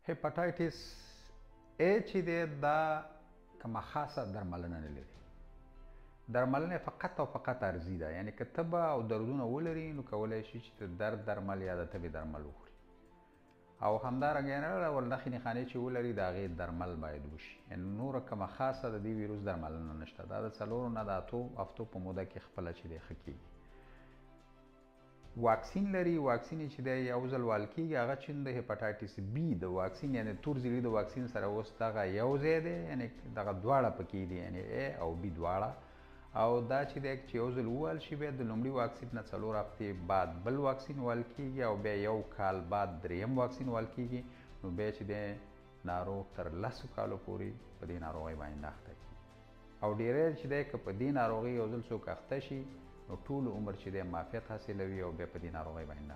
هپاتایټس A چې دی دا کومه خاصه درملنه نه لري. درملنه فقط او فقط ارزي ده، یعنی که تبه او دردونه ولري نو کولی شي چې د درد درمل یا د تبې درمل وخوري، او همدارنګه نه ول نښې نښانې چې ولري د هغې درمل باید وشي. یعنی نوره کومه خاصه د دې ویروس درملنه نشته. دا د 4 نه د 8 هفتو په موده کې خپله چې دی ښه کېږي. واکسین لري. واکسین چې دی یو ځل وال کېږي، هغه چې د هپاتایټس B د واکسین یعنی تور زیړي د واکسین سره اوس دغه یو ځای دی، یعنی دغه دواړه پکې دي، یعنی A او B دواړه. او دا چې دی چې یو ځل ووال شي بیا د لومړي واکسین نه 4 هفتې بعد بل واکسین وال کېږي، او بیا یو کال بعد دریم واکسین وال کېږي. نو بیا چې دی ناروغ تر 10 کالو پورې په دې ناروغۍ باندې اخته کېږي. او ډېری چې دی که په دې ناروغۍ یو ځل څوک اخته شي نو ټول عمر چې دی معافیت حاصلوي او بیا په دې ناروغۍ باندې نه